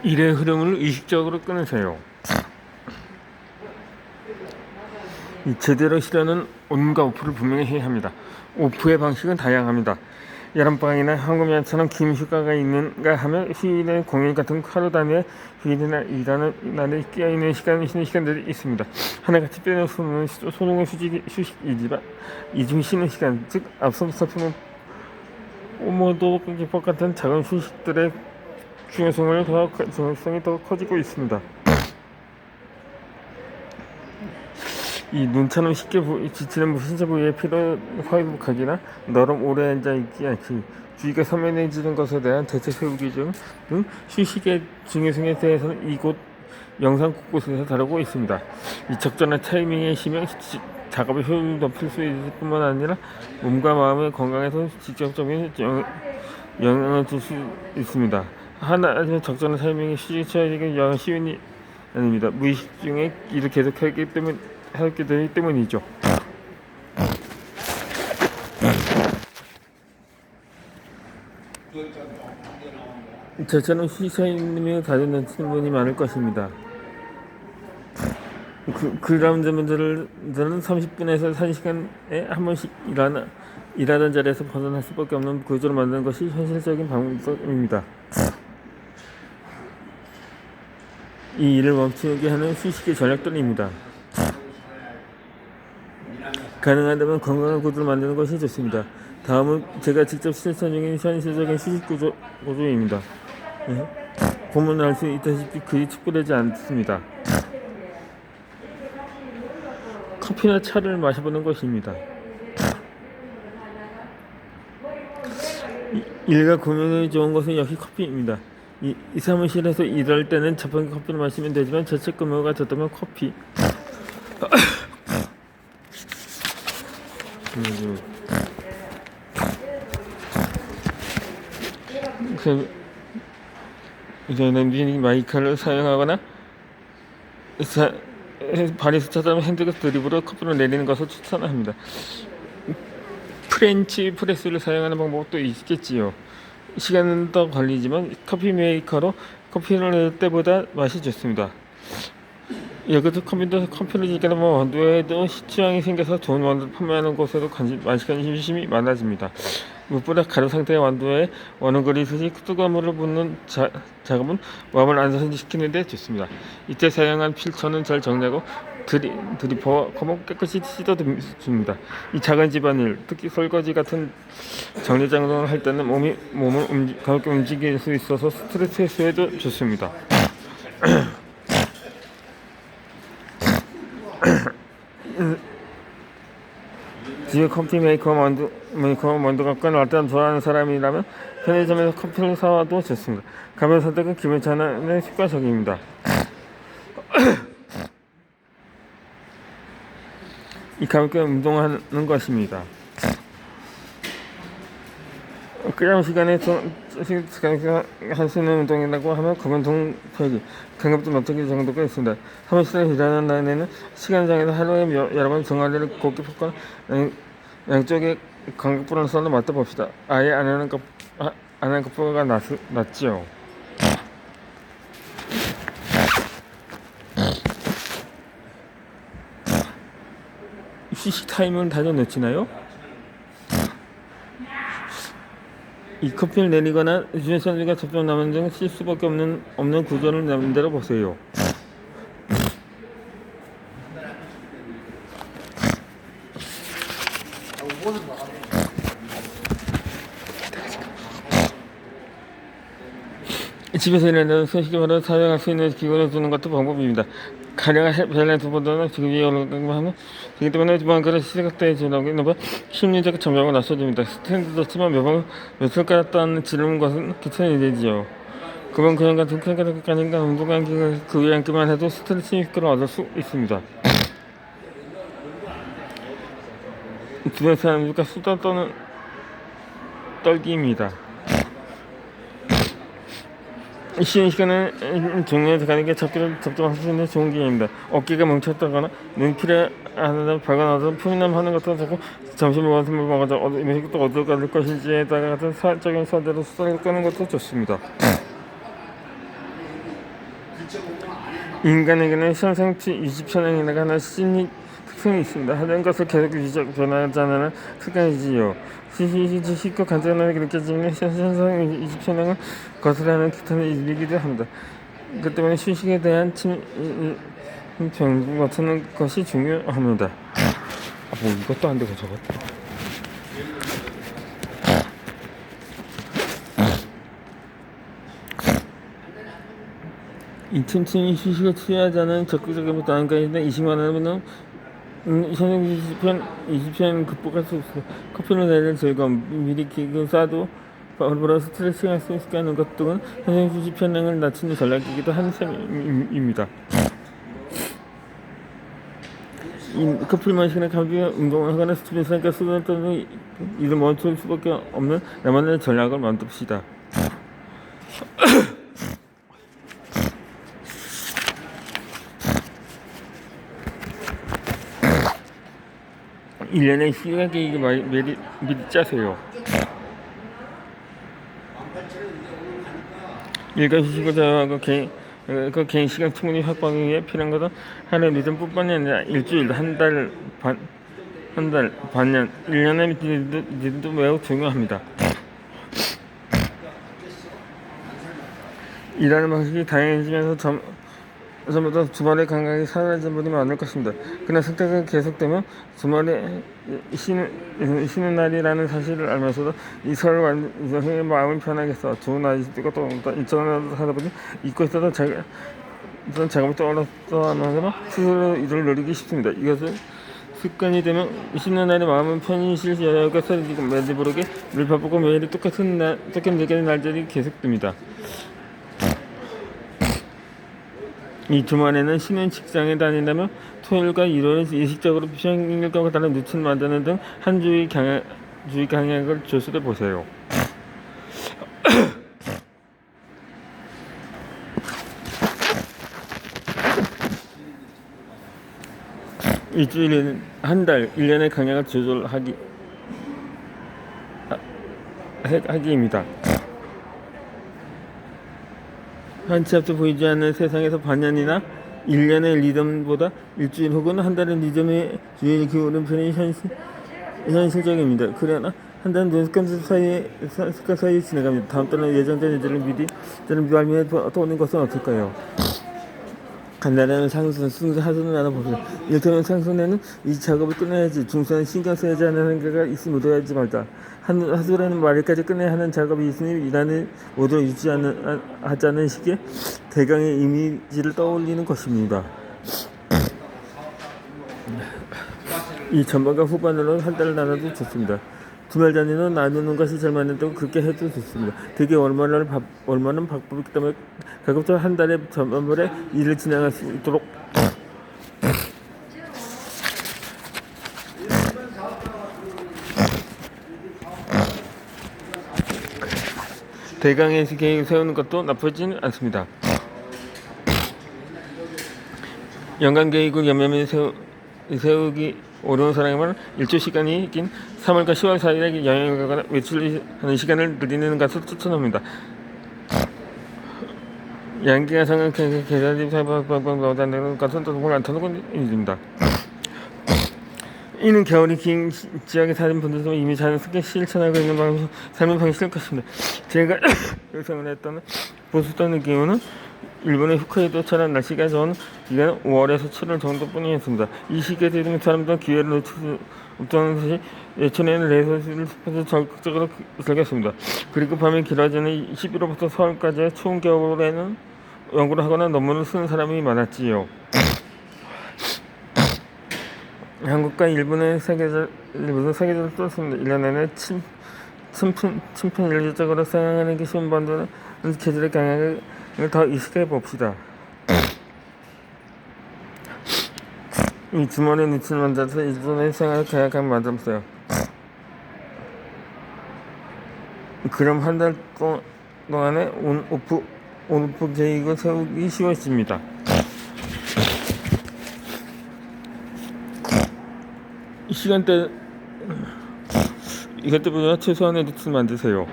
일의 흐름을 의식적으로 끊으세요. 제대로 쉬려는 온과 오프를 분명히 해야 합니다. 오프의 방식은 다양합니다. 여름방학이나 황금연처럼 긴 휴가가 있는가 하면 휴일에 공휴일 같은 하루 단위의 휴일이나 일하는 날에 끼어있는 쉬는 시간들이 있습니다. 하나같이 빼놓으면 소중한 휴식이지만 이중 쉬는 시간, 즉 앞서 살펴본 오모도 기법 같은 작은 휴식들의 중요성이 더 커지고 있습니다. 이 눈처럼 쉽게 지치는 신체 부위의 피로 회복하기나 너럼 오래 앉아있지 않기, 주의가 선명해지는 것에 대한 대책 세우기 등 휴식의 중요성에 대해서는 이곳 영상 곳곳에서 다루고 있습니다. 이 적절한 타이밍에 쉬면 작업의 효율을 높일 수 있을 뿐만 아니라 몸과 마음의 건강에도 직접적인 영향을 줄 수 있습니다. 하지만 적절한 타이밍에 휴식을 취하기가 쉬운 일이 아닙니다. 무의식 중에 일을 계속하기 되기 때문이죠. 저처럼 휴식사님이 가진 분이 많을 것입니다. 그런 분들은 30분에서 1시간에 한 번씩 일하던 자리에서 벗어날 수밖에 없는 구조를 만드는 것이 현실적인 방법입니다. 이 일을 멈추게 하는 휴식의 전략들입니다. 가능하다면 건강한 구조를 만드는 것이 좋습니다. 다음은 제가 직접 실천 중인 현실적인 휴식 구조입니다. 보면 알 수 있다시피 그리 촉구되지 않습니다. 커피나 차를 마셔보는 것입니다. 일과 공연이 좋은 것은 역시 커피입니다. 이 사무실에서 일할 때는 자판기 커피를 마시면 되지만 자책 근무가 졌다면 커피 이제는 마이크를 사용하거나 발에서 찾아오는 핸드가 드립으로 커피를 내리는 것을 추천합니다. 프렌치 프레스를 사용하는 방법도 있겠지요. 시간은 더 걸리지만 커피 메이커로 커피를 낼 때보다 맛이 좋습니다. 여기서 커피를 지게는 원두에도 취향이 생겨서 좋은 원두를 판매하는 곳에도 관심이 많아집니다. 무엇보다 가루 상태의 원두에 원을 그리듯이 뜨거운 물을 붓는 작업은 웜을 안정시키는 데 좋습니다. 이때 사용한 필터는 잘 정리하고 드리퍼와 컵은 깨끗이 씻어줍니다. 이 작은 집안일, 특히 설거지 같은 정리장을 할 때는 몸을 가볍게 움직일 수 있어서 스트레스 해소에도 좋습니다. 집에 커피 원두가 꽤 낫다는 좋아하는 사람이라면 편의점에서 커피를 사와도 좋습니다. 가벼운 선택은 기분 전환에 효과적입니다. 이 가볍게 운동하는 것입니다. 끄람 시간에 할 수 있는 운동이라고 하면 검은통 펴기, 가볍도 넓히기 정도가 있습니다. 사무실에 일하는 날에는 시간장에서 하루에 여러 번 종아리를 곧게 펴거나 양쪽에 광각부를 썰어 맞춰봅시다. 아예 안 하는 것보다 낫지요. 휴식 타임은 다져놓치나요? 이 커피를 내리거나 주변사람들과 접촉 남은 등 쉴 수밖에 없는 구조를 만들어 보세요. 집에서 일하는 손쉽게 바로 사용할 수 있는 기구를 두는 것도 방법입니다. 가령 밸런스보다는 지금 올라가고 하면 되기 때문에 뭔가를 시각대에 주라고 넘어 심리적 전략을 나서줍니다. 스탠드도 치면 몇 손가락 따는 지르는 것은 귀찮은 일이지요. 그만 그냥 같은 큰가락까지가 운동한 그 위에 앉기만 해도 스트레스 효과를 얻을 수 있습니다. 주변 사람들과 수다 떨기입니다. 쉬는 시간은 종류에 가는 게 접촉할 수 있는 좋은 기회입니다. 어깨가 멈췄다거나 눈길에 하나 밝아나서 표현함 하는 것도 좋고 점심을 먹어서 음식도 어디로 갈 것인지에 따라 같은 사적인 선대로 수다를 끄는 것도 좋습니다. 인간에게는 현상치 20천행이나 하는 심리 특성이 있습니다. 하던 것을 계속 유지하고 변하지 않는 습관이지요. 쉽고 간단하게 느껴지는 현상 20천행을 거스르는 기타는 일이기도 합니다. 그 때문에 휴식에 대한 병 맡는 것이 중요합니다. 뭐 이것도 안 되고 저것도. 2000층이 휴식을 취하지 않은 적극적인 다음까지는 20만 원은 현역 20편 극복할 수 없어. 커피를 내는 즐거움, 미리 기금 싸도 바로 스트레스가 수 있게 하는 것 등은 현역 20편을 낮추는 전략이기도 한 셈입니다. 커피를 마시거나 가볍게 운동을 하거나 스트레스가 쓰는 또는 이를 멈출 수밖에 없는 나만의 전략을 만듭시다. 1년의 시간 계획을 미리 짜세요. 일과 휴식을 제어하고 개인 시간 충분히 확보하기 위해 필요한 것은 하루 리듬뿐만이 아니라 일주일, 한 달, 반년, 1년의 리듬도 매우 중요합니다. 일하는 방식이 다양해지면서 전부터 주말에 감각이 사라진 분이 많을 것입니다. 그러나 선택이 계속되면 주말에 쉬는 날이라는 사실을 알면서도 이설을 완전히 마음이 편하겠어. 좋은 날이고 또 일정을 하다 보니 잊고 있어도 작업이 떠올랐다면 스스로 이를 누리기 쉽습니다. 이것은 습관이 되면 쉬는 날에 마음은 편히 쉴 여유가 사라지고 매일 모르게 늘 바쁘고 매일 똑같은 날들이 계속됩니다. 이 주말에는 쉬는 직장에 다닌다면 토요일과 일요일은 의식적으로 평일과 다른 루틴을 만드는 등 한 주의 강약을 조절해 보세요. 일주일은 한 달, 1년의 강약을 조절하기입니다. 한치 앞도 보이지 않는 세상에서 반년이나 1년의 리듬보다 일주일 혹은 한 달의 리듬에 주의를 기울이는 편이 현실적입니다. 그러나 한 달은 습관 사이에 지나갑니다. 다음 달은 예정된 일들을 미리 발미해 떠오는 것은 어떨까요? 간단한 하수는 나눠보세요. 이를테면 상순에는 이 작업을 끝내야지, 중순은 신경 써야지 하는 생각가 있으면 묻어야지 말자. 하수라는 말일까지 끝내야 하는 작업이 있으니 일하는 모두를 하자는 식의 대강의 이미지를 떠올리는 것입니다. 이 전반과 후반으로 한 달을 나눠도 좋습니다. 주말 단위로 나누는 것이 제일 맞는다고 그렇게 해도 좋습니다. 되게 얼마나 바쁘기 때문에 가급적 한 달에 전반부에 일을 진행할 수 있도록 대강의 계획을 세우는 것도 나쁘지는 않습니다. 연간 계획을 연면에 세우기 어려운 사람에게는 일주 시간이 긴 3월과 10월 사이에 여행을 가거나 외출하는 시간을 늘리는 것을 추천합니다. 양기가 상한 계좌들이 나오는 것은 돈을 안 터는 일입니다. 이는 겨울이 긴 지역에 사는 분들도 이미 자연스럽게 실천하고 있는 삶의 방식일 것입니다. 제가 요청을 했던 보수던 느낌은 일본의 홋카이도처럼 날씨가 좋은 기간은 5월에서 7월 정도뿐이었습니다. 이 시기에 되면 사람들은 기회를 놓칠 수 없다는 사실 예천에는 레이서를 숲에서 적극적으로 즐겼습니다. 그리고 밤이 길어지는 11월부터 4월까지의 추운 겨울에는 연구를 하거나 논문을 쓰는 사람이 많았지요. 한국과 일본의 사계절을 뚫었습니다. 1년 내내 친편일적으로 사용하는 게 쉬운 반도는 계절의 강약을 더 의식해 봅시다. 이 주말에 루틴을 만들어서 일본의 생활을 계약하면 만들었어요. 그럼 한 달 동안에 온오프 계획을 세우기 쉬워집니다. 시간대 이것 때문에 최소한의 루틴을 만드세요.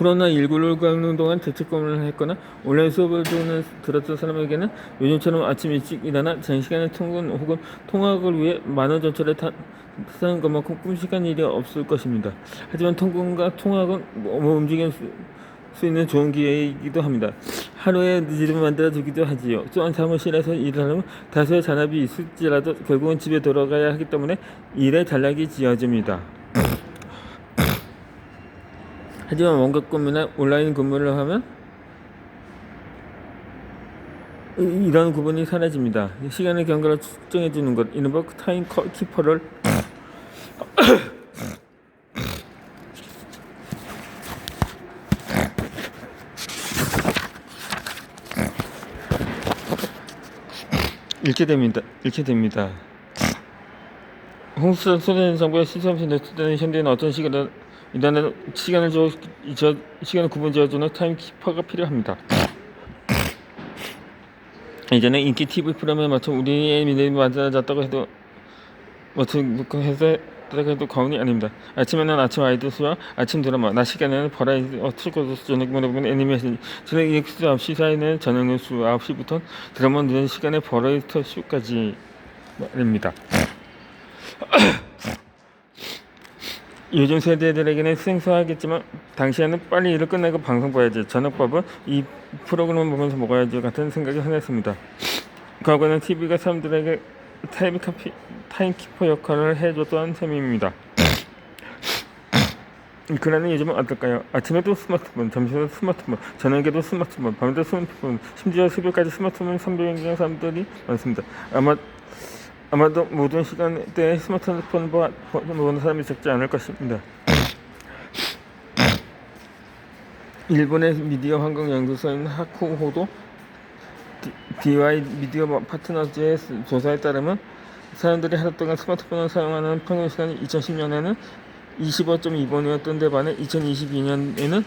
코로나19를 겪는 동안 재택근무를 했거나 온라인 수업을 들었던 사람에게는 요즘처럼 아침 일찍 일어나 장시간의 통근 혹은 통학을 위해 만원 전철에 타는 것만큼 끔찍한 일이 없을 것입니다. 하지만 통근과 통학은 움직일 수 있는 좋은 기회이기도 합니다. 하루에 늦음을 만들어 두기도 하지요. 또한 사무실에서 일을 하면 다소의 잔압이 있을지라도 결국은 집에 돌아가야 하기 때문에 일에 전략이 지어집니다. 하지만 원격 근무나 온라인 근무를 하면 이런 구분이 사라집니다. 시간의 경과를 측정해 주는 것, 이른바 타임 키퍼를 잃게 됩니다. 홍수 소련 정부의 시스템이 내수되는 현대는 어떤 시간을 일단은 시간을 구분 지어주는 타임키퍼가 필요합니다. 이제는 인기 TV 프로그램에 맞춰 우리의 미래가 만들어졌다고 해도 해도 과언이 아닙니다. 아침에는 아침 아이돌스와 아침 드라마, 낮 시간에는 버라이티, 트루코스, 저녁에 보면 애니메이션, 저녁 9시 사이는 저녁 뉴스 9시부터 드라마 늦은 시간에 버라이티 쇼까지 말입니다. 요즘 세대들에게는 생소하겠지만 당시에는 빨리 일을 끝내고 방송 봐야지, 저녁밥은 이 프로그램을 보면서 먹어야지 같은 생각이 흔했습니다. 과거에는 TV가 사람들에게 타임키퍼 역할을 해줬던 셈입니다. 그러나 요즘은 어떨까요? 아침에도 스마트폰, 점심에도 스마트폰, 저녁에도 스마트폰, 밤에도 스마트폰, 심지어 새벽까지 스마트폰 선별하는 사람들이 많습니다. 아마도 모든 시간대에 스마트폰 보는 사람이 적지 않을 것입니다. 일본의 미디어 환경 연구소인 하쿠호도 DY 미디어 파트너즈의 조사에 따르면 사람들이 하루 동안 스마트폰을 사용하는 평균 시간이 2010년에는 25.2분이었던 데 반해 2022년에는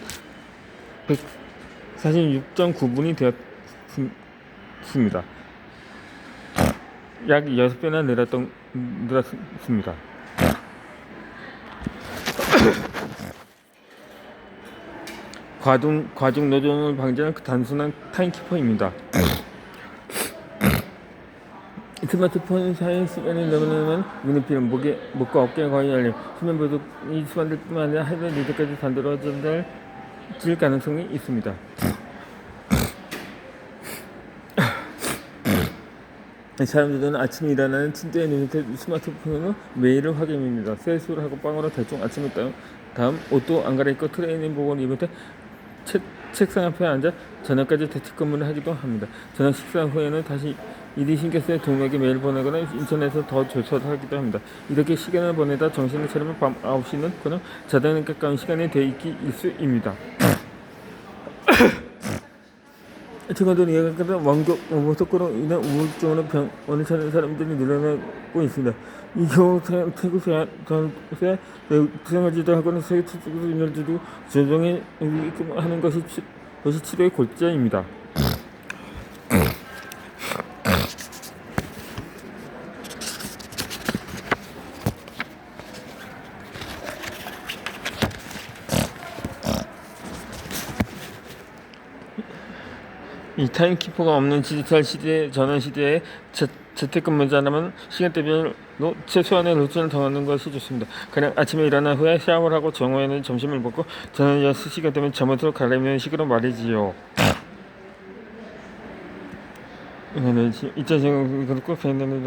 146.9분이 되었습니다. 약 6배나 늘었습니다. 과중 노동을 방지하는 단순한 타임키퍼입니다. 스마트폰 사용 시간이 넘으면 눈이 피로, 목과 어깨가 거의 열림, 수면 부족이 수반될 뿐만 아니라 하루 늦게까지 잠들어질 가능성이 있습니다. 사람들은 아침에 일어나는 침대에 누운 채 스마트폰으로 메일을 확인합니다. 세수를 하고 빵으로 대충 아침을 다음 옷도 안 갈아입고 트레이닝복을 입은 채 책상 앞에 앉아 저녁까지 재택근무를 하기도 합니다. 저녁 식사 후에는 다시 일이 신경 쓰여 동료에게 메일 보내거나 인터넷에서 더 조사를 하기도 합니다. 이렇게 시간을 보내다 정신을 차리면 밤 9시는 그냥 자정에 가까운 시간이 되기 일수입니다. 최근에는 예각보다 원격 소속으로 인한 우울증으로 병원을 찾는 사람들이 늘어나고 있습니다. 이 경우 태국 생활지도 하거나 세계 최초로 인혈지도 조정에 하는 것이 치료의 골자입니다. 이 타임키퍼가 없는 디지털 시대, 전환 시대에 재택근무자라면 시간대별로 최소한의 루틴을 정하는 것이 좋습니다. 그냥 아침에 일어난 후에 샤워를 하고 정오에는 점심을 먹고 저녁 6시가 되면 잠옷으로 갈아입는 식으로 말이지요. 이차생각을 꼭 합니다.